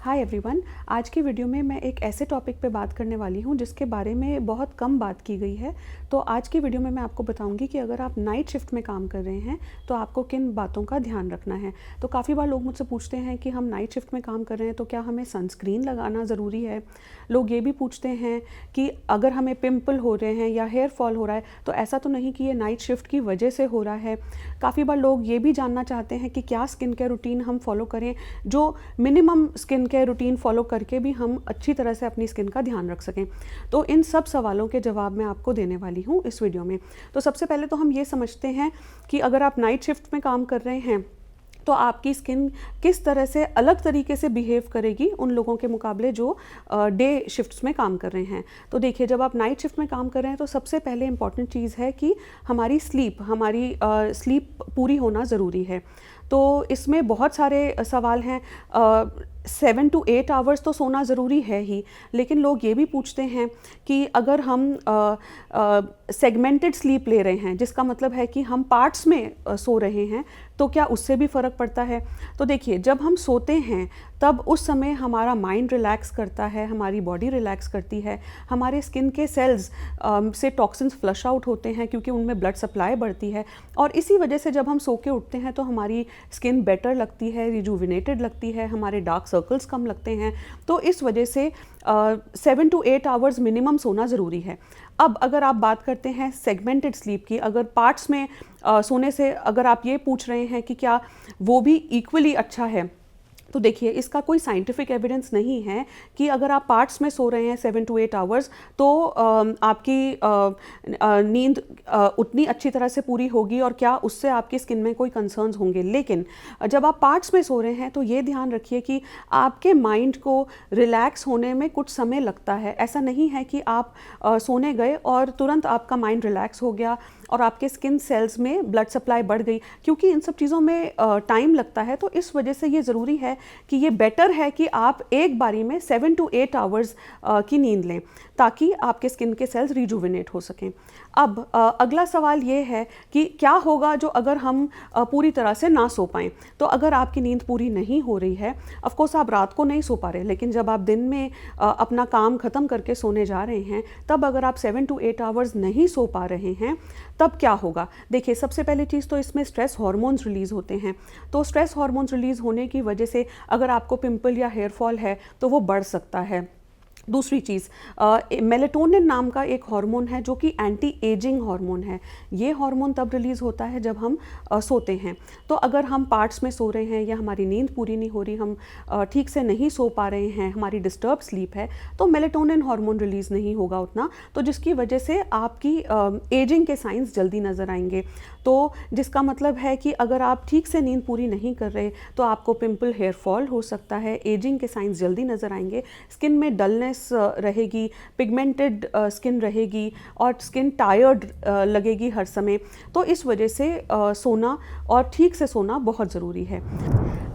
Hi everyone. आज की video में मैं एक ऐसे टॉपिक पे बात करने वाली हूँ जिसके बारे में बहुत कम बात की गई है। तो आज की वीडियो में मैं आपको बताऊँगी कि अगर आप नाइट शिफ्ट में काम कर रहे हैं तो आपको किन बातों का ध्यान रखना है। तो काफ़ी बार लोग मुझसे पूछते हैं कि हम नाइट शिफ्ट में काम कर रहे हैं तो क्या हमें सनस्क्रीन लगाना ज़रूरी है। लोग ये भी पूछते हैं कि अगर हमें पिंपल हो रहे हैं या हेयर फॉल हो रहा है तो ऐसा तो नहीं कि ये नाइट शिफ्ट की वजह से हो रहा है। काफ़ी बार लोग ये भी जानना चाहते हैं कि क्या स्किन केयर रूटीन हम फॉलो करें जो minimum skin care routine follow करके भी हम अच्छी तरह से अपनी स्किन का ध्यान रख सकें। तो इन सब सवालों के जवाब मैं आपको देने वाली हूँ इस वीडियो में। तो सबसे पहले तो हम ये समझते हैं कि अगर आप नाइट शिफ्ट में काम कर रहे हैं तो आपकी स्किन किस तरह से अलग तरीके से बिहेव करेगी उन लोगों के मुकाबले जो डे शिफ्ट्स में काम कर रहे हैं। तो देखिए, जब आप नाइट शिफ्ट में काम कर रहे हैं तो सबसे पहले इम्पॉर्टेंट चीज़ है कि हमारी स्लीप पूरी होना ज़रूरी है। तो इसमें बहुत सारे सवाल हैं। 7 to 8 आवर्स तो सोना ज़रूरी है ही, लेकिन लोग ये भी पूछते हैं कि अगर हम सेगमेंटेड स्लीप ले रहे हैं, जिसका मतलब है कि हम पार्ट्स में सो रहे हैं, तो क्या उससे भी फ़र्क पड़ता है। तो देखिए, जब हम सोते हैं तब उस समय हमारा माइंड रिलैक्स करता है, हमारी बॉडी रिलैक्स करती है, हमारे स्किन के सेल्स से टॉक्सिन्स फ्लश आउट होते हैं क्योंकि उनमें ब्लड सप्लाई बढ़ती है। और इसी वजह से जब हम सो के उठते हैं तो हमारी स्किन बेटर लगती है, रिजुविनेटेड लगती है, हमारे डार्क सर्कल्स कम लगते हैं। तो इस वजह से 7 to 8 आवर्स मिनिमम सोना ज़रूरी है। अब अगर आप बात करते हैं सेगमेंटेड स्लीप की, अगर पार्ट्स में सोने से अगर आप ये पूछ रहे हैं कि क्या वो भी इक्वली अच्छा है, तो देखिए, इसका कोई साइंटिफिक एविडेंस नहीं है कि अगर आप पार्ट्स में सो रहे हैं 7 to 8 आवर्स तो आपकी नींद उतनी अच्छी तरह से पूरी होगी और क्या उससे आपकी स्किन में कोई कंसर्न्स होंगे। लेकिन जब आप पार्ट्स में सो रहे हैं तो ये ध्यान रखिए कि आपके माइंड को रिलैक्स होने में कुछ समय लगता है। ऐसा नहीं है कि आप सोने गए और तुरंत आपका माइंड रिलैक्स हो गया और आपके स्किन सेल्स में ब्लड सप्लाई बढ़ गई, क्योंकि इन सब चीज़ों में टाइम लगता है। तो इस वजह से ये ज़रूरी है कि ये बेटर है कि आप एक बारी में 7 to 8 आवर्स की नींद लें ताकि आपके स्किन के सेल्स रिजुविनेट हो सकें। अब अगला सवाल ये है कि क्या होगा जो अगर हम पूरी तरह से ना सो पाएँ। तो अगर आपकी नींद पूरी नहीं हो रही है, ऑफ कोर्स आप रात को नहीं सो पा रहे, लेकिन जब आप दिन में अपना काम ख़त्म करके सोने जा रहे हैं, तब अगर आप 7 to 8 आवर्स नहीं सो पा रहे हैं तब क्या होगा। देखिए, सबसे पहली चीज़ तो इसमें स्ट्रेस हार्मोन्स रिलीज़ होते हैं। तो स्ट्रेस हार्मोन्स रिलीज़ होने की वजह से अगर आपको पिंपल या हेयर फॉल है तो वो बढ़ सकता है। दूसरी चीज़, मेलेटोनिन नाम का एक हार्मोन है जो कि एंटी एजिंग हार्मोन है। ये हार्मोन तब रिलीज़ होता है जब हम सोते हैं। तो अगर हम पार्ट्स में सो रहे हैं या हमारी नींद पूरी नहीं हो रही, हम ठीक से नहीं सो पा रहे हैं, हमारी डिस्टर्ब स्लीप है, तो मेलेटोनिन हार्मोन रिलीज़ नहीं होगा उतना, तो जिसकी वजह से आपकी एजिंग के साइंस जल्दी नज़र आएंगे। तो जिसका मतलब है कि अगर आप ठीक से नींद पूरी नहीं कर रहे तो आपको पिंपल, हेयर फॉल हो सकता है, एजिंग के साइंस जल्दी नज़र आएंगे, स्किन में डलनेस रहेगी, पिगमेंटेड स्किन रहेगी और स्किन टायर्ड लगेगी हर समय। तो इस वजह से सोना और ठीक से सोना बहुत ज़रूरी है।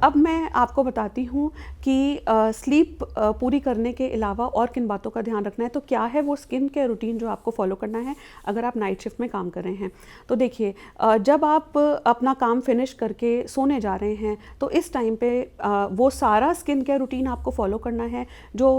अब मैं आपको बताती हूँ कि स्लीप पूरी करने के अलावा और किन बातों का ध्यान रखना है। तो क्या है वो स्किन केयर रूटीन जो आपको फॉलो करना है अगर आप नाइट शिफ्ट में काम कर रहे हैं। तो देखिए, जब आप अपना काम फिनिश करके सोने जा रहे हैं तो इस टाइम पे वो सारा स्किन केयर रूटीन आपको फॉलो करना है जो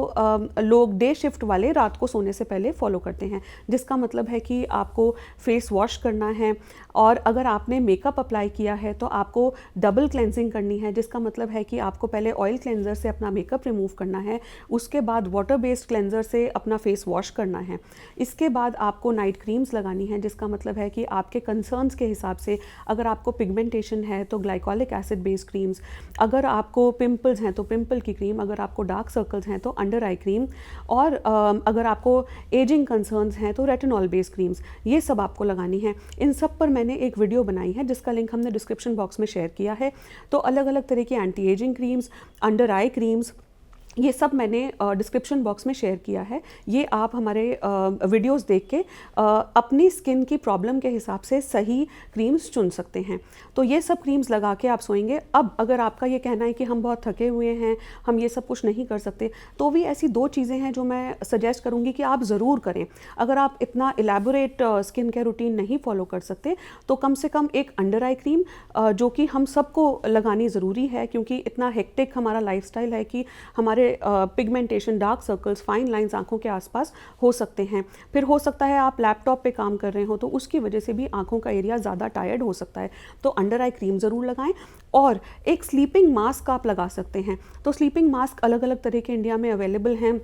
लोग डे शिफ्ट वाले रात को सोने से पहले फॉलो करते हैं। जिसका मतलब है कि आपको फेस वॉश करना है, और अगर आपने मेकअप अप्लाई किया है तो आपको डबल क्लेंजिंग करनी है। जिसका मतलब है कि आपको पहले ऑयल क्लेंजर से अपना मेकअप रिमूव करना है, उसके बाद वाटर बेस्ड क्लेंजर से अपना फेस वॉश करना है, इसके बाद आपको नाइट क्रीम्स लगानी है। जिसका मतलब है कि आपके कंसर्न्स के हिसाब से अगर आपको पिगमेंटेशन है तो ग्लाइकोलिक एसिड बेस्ड क्रीम्स, अगर आपको पिंपल्स हैं तो पिंपल की क्रीम, अगर आपको डार्क सर्कल्स हैं तो अंडर आई क्रीम, और अगर आपको एजिंग कंसर्न्स हैं तो रेटिनॉल बेस्ड क्रीम्स, ये सब आपको लगानी है। इन सब पर मैंने एक वीडियो बनाई है जिसका लिंक हमने डिस्क्रिप्शन बॉक्स में शेयर किया है। तो अलग अलग तरह की एंटी एजिंग क्रीम्स, अंडर आई क्रीम्स, ये सब मैंने डिस्क्रिप्शन बॉक्स में शेयर किया है। ये आप हमारे वीडियोस देख के अपनी स्किन की प्रॉब्लम के हिसाब से सही क्रीम्स चुन सकते हैं। तो ये सब क्रीम्स लगा के आप सोएंगे। अब अगर आपका ये कहना है कि हम बहुत थके हुए हैं, हम ये सब कुछ नहीं कर सकते, तो भी ऐसी 2 चीज़ें हैं जो मैं सजेस्ट करूँगी कि आप ज़रूर करें। अगर आप इतना इलेबोरेट स्किन केयर रूटीन नहीं फॉलो कर सकते, तो कम से कम एक अंडर आई क्रीम जो कि हम सबको लगानी ज़रूरी है, क्योंकि इतना हेक्टिक हमारा लाइफस्टाइल है कि हमारे pigmentation, dark circles, fine lines आंखों के आसपास हो सकते हैं। फिर हो सकता है आप लैपटॉप पे काम कर रहे हो, तो उसकी वजह से भी आंखों का एरिया ज़्यादा टायर्ड हो सकता है। तो अंडर आई क्रीम ज़रूर लगाएं। और एक स्लीपिंग मास्क आप लगा सकते हैं। तो स्लीपिंग मास्क अलग अलग तरह के इंडिया में अवेलेबल हैं।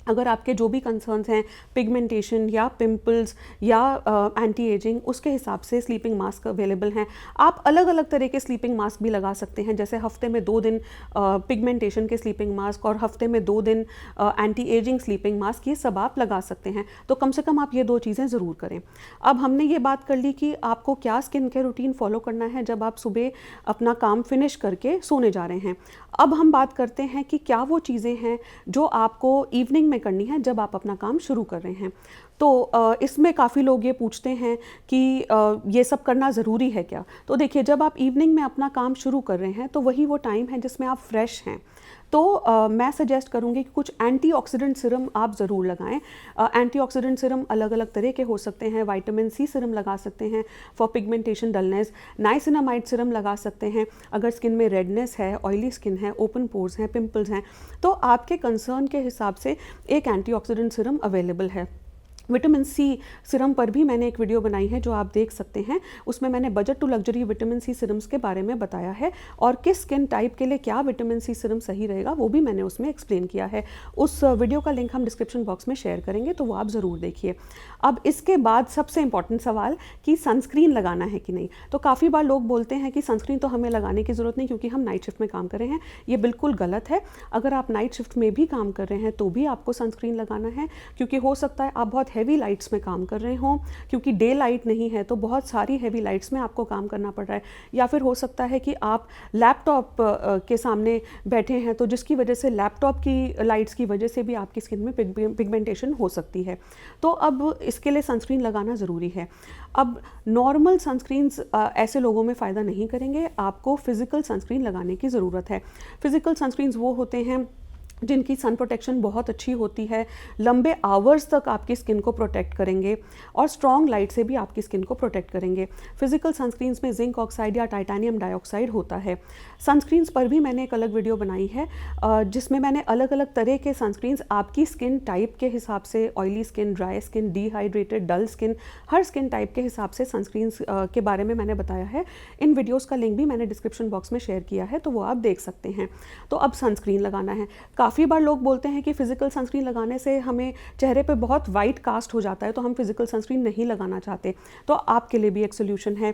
अगर आपके जो भी कंसर्न्स हैं, पिगमेंटेशन या पिंपल्स या एंटी एजिंग, उसके हिसाब से स्लीपिंग मास्क अवेलेबल हैं। आप अलग अलग तरह के स्लीपिंग मास्क भी लगा सकते हैं, जैसे हफ्ते में 2 दिन पिगमेंटेशन के स्लीपिंग मास्क और हफ्ते में 2 दिन एंटी एजिंग स्लीपिंग मास्क, ये सब आप लगा सकते हैं। तो कम से कम आप ये 2 चीज़ें ज़रूर करें। अब हमने ये बात कर ली कि आपको क्या स्किन केयर रूटीन फॉलो करना है जब आप सुबह अपना काम फिनिश करके सोने जा रहे हैं। अब हम बात करते हैं कि क्या वो चीज़ें हैं जो आपको इवनिंग में करनी है जब आप अपना काम शुरू कर रहे हैं। तो इसमें काफ़ी लोग ये पूछते हैं कि ये सब करना ज़रूरी है क्या। तो देखिए, जब आप इवनिंग में अपना काम शुरू कर रहे हैं तो वही वो टाइम है जिसमें आप फ्रेश हैं। तो मैं सजेस्ट करूँगी कि कुछ एंटीऑक्सीडेंट सीरम आप ज़रूर लगाएं। एंटीऑक्सीडेंट सीरम अलग अलग तरह के हो सकते हैं। विटामिन सी सीरम लगा सकते हैं for pigmentation dullness, niacinamide serum लगा सकते हैं अगर स्किन में रेडनेस है, ऑयली स्किन है, ओपन पोर्स हैं, पिंपल्स हैं। तो आपके कंसर्न के हिसाब से एक एंटीऑक्सीडेंट सीरम अवेलेबल है। विटामिन सी सीरम पर भी मैंने एक वीडियो बनाई है जो आप देख सकते हैं। उसमें मैंने budget to luxury vitamin C serums के बारे में बताया है, और किस स्किन टाइप के लिए क्या विटामिन सी सीरम सही रहेगा वो भी मैंने उसमें एक्सप्लेन किया है। उस वीडियो का लिंक हम डिस्क्रिप्शन बॉक्स में शेयर करेंगे, तो वो आप ज़रूर देखिए। अब इसके बाद सबसे इंपॉर्टेंट सवाल कि सनस्क्रीन लगाना है कि नहीं। तो काफ़ी बार लोग बोलते हैं कि सनस्क्रीन तो हमें लगाने की ज़रूरत नहीं क्योंकि हम नाइट शिफ्ट में काम कर रहे हैं। ये बिल्कुल गलत है। अगर आप नाइट शिफ्ट में भी काम कर रहे हैं तो भी आपको सनस्क्रीन लगाना है, क्योंकि हो सकता है आप बहुत हैवी लाइट्स में काम कर रहे हों, क्योंकि डे लाइट नहीं है तो बहुत सारी हैवी लाइट्स में आपको काम करना पड़ रहा है। या फिर हो सकता है कि आप लैपटॉप के सामने बैठे हैं, तो जिसकी वजह से लैपटॉप की लाइट्स की वजह से भी आपकी स्किन में पिगमेंटेशन हो सकती है। तो अब इसके लिए सनस्क्रीन लगाना ज़रूरी है। अब नॉर्मल सनस्क्रीन्स ऐसे लोगों में फ़ायदा नहीं करेंगे, आपको फिज़िकल सनस्क्रीन लगाने की ज़रूरत है। फिज़िकल सनस्क्रीन्स वो होते हैं जिनकी सन प्रोटेक्शन बहुत अच्छी होती है, लंबे आवर्स तक आपकी स्किन को प्रोटेक्ट करेंगे और स्ट्रॉन्ग लाइट से भी आपकी स्किन को प्रोटेक्ट करेंगे। फिजिकल सनस्क्रीन्स में जिंक ऑक्साइड या टाइटेनियम डाइऑक्साइड होता है। सनस्क्रीन्स पर भी मैंने एक अलग वीडियो बनाई है जिसमें मैंने अलग अलग तरह के सनस्क्रीन्स आपकी स्किन टाइप के हिसाब से, oily skin, dry skin, dehydrated, dull skin, हर स्किन टाइप के हिसाब से सनस्क्रीन्स के बारे में मैंने बताया है। इन वीडियोज़ का लिंक भी मैंने डिस्क्रिप्शन बॉक्स में शेयर किया है, तो वो आप देख सकते हैं। तो अब सनस्क्रीन लगाना है। काफ़ी बार लोग बोलते हैं कि फ़िज़िकल सनस्क्रीन लगाने से हमें चेहरे पे बहुत वाइट कास्ट हो जाता है, तो हम फ़िज़िकल सनस्क्रीन नहीं लगाना चाहते। तो आपके लिए भी एक सोल्यूशन है।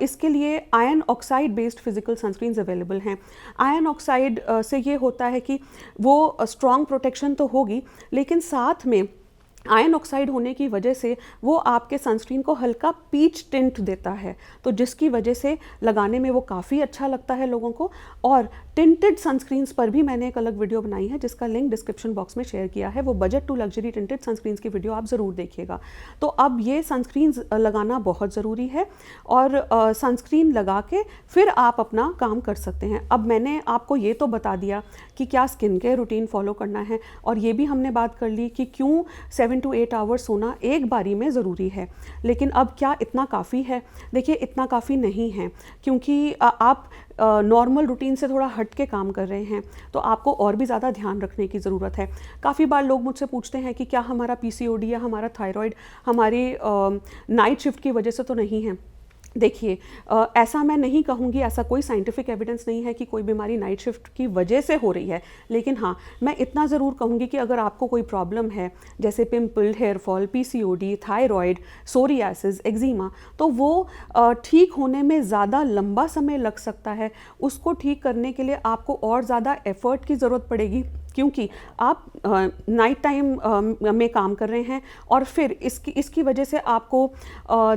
इसके लिए iron oxide based physical sunscreens available हैं। आयरन ऑक्साइड से ये होता है कि वो स्ट्रॉन्ग प्रोटेक्शन तो होगी, लेकिन साथ में आयरन ऑक्साइड होने की वजह से वो आपके सनस्क्रीन को हल्का पीच टिंट देता है, तो जिसकी वजह से लगाने में वो काफ़ी अच्छा लगता है लोगों को। और टिंटेड सनस्क्रीन्स पर भी मैंने एक अलग वीडियो बनाई है जिसका लिंक डिस्क्रिप्शन बॉक्स में शेयर किया है। वो budget to luxury tinted sunscreens की वीडियो आप ज़रूर देखिएगा। तो अब ये सनस्क्रीन्स लगाना बहुत ज़रूरी है, और सनस्क्रीन लगा के फिर आप अपना काम कर सकते हैं। अब मैंने आपको ये तो बता दिया कि क्या स्किन केयर रूटीन फॉलो करना है, और ये भी हमने बात कर ली कि क्यों 7 to 8 आवर्स सोना एक बारी में ज़रूरी है। लेकिन अब क्या इतना काफ़ी है? देखिए, इतना काफ़ी नहीं है, क्योंकि आप नॉर्मल रूटीन से थोड़ा हट के काम कर रहे हैं, तो आपको और भी ज़्यादा ध्यान रखने की ज़रूरत है। काफ़ी बार लोग मुझसे पूछते हैं कि क्या हमारा पीसीओडी या हमारा थायराइड हमारी नाइट शिफ्ट की वजह से तो नहीं है। देखिए, ऐसा मैं नहीं कहूँगी, ऐसा कोई साइंटिफिक एविडेंस नहीं है कि कोई बीमारी नाइट शिफ्ट की वजह से हो रही है। लेकिन हाँ, मैं इतना ज़रूर कहूँगी कि अगर आपको कोई प्रॉब्लम है, जैसे pimple, hair fall, PCOD, thyroid, psoriasis, eczema, तो वो ठीक होने में ज़्यादा लंबा समय लग सकता है। उसको ठीक करने के लिए आपको और ज़्यादा एफर्ट की ज़रूरत पड़ेगी, क्योंकि आप नाइट टाइम में काम कर रहे हैं और फिर इसकी वजह से आपको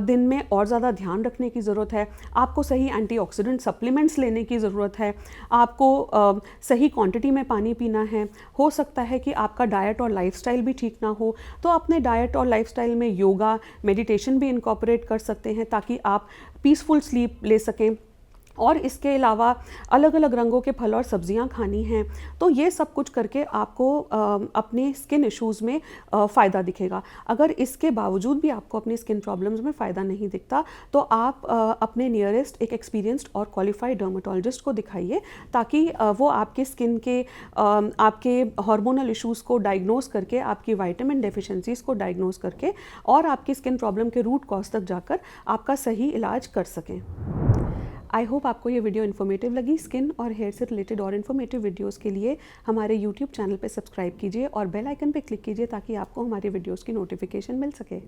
दिन में और ज़्यादा ध्यान रखने की ज़रूरत है, आपको सही एंटीऑक्सीडेंट सप्लीमेंट्स लेने की ज़रूरत है, आपको सही क्वांटिटी में पानी पीना है। हो सकता है कि आपका डाइट और लाइफस्टाइल भी ठीक ना हो, तो अपने डाइट और लाइफस्टाइल में योगा, मेडिटेशन भी इनकॉर्पोरेट कर सकते हैं ताकि आप पीसफुल स्लीप ले सकें। और इसके अलावा अलग अलग रंगों के फल और सब्जियां खानी हैं। तो ये सब कुछ करके आपको अपने स्किन इश्यूज़ में फ़ायदा दिखेगा। अगर इसके बावजूद भी आपको अपनी स्किन प्रॉब्लम्स में फ़ायदा नहीं दिखता तो आप अपने नियरेस्ट एक एक्सपीरियंस्ड और क्वालिफाइड डर्मेटोलॉजिस्ट को दिखाइए ताकि वो आपके स्किन के आपके हार्मोनल इश्यूज़ को डायग्नोज करके, आपकी विटामिन डेफिशिएंसीज़ को डायग्नोज करके और आपकी स्किन प्रॉब्लम के रूट कॉज तक जाकर आपका सही इलाज कर सकें। आई होप आपको ये वीडियो इन्फॉर्मेटिव लगी। स्किन और हेयर से रिलेटेड और इन्फॉर्मेटिव वीडियोस के लिए हमारे यूट्यूब चैनल पे सब्सक्राइब कीजिए और बेल आइकन पे क्लिक कीजिए ताकि आपको हमारे वीडियोस की नोटिफिकेशन मिल सके।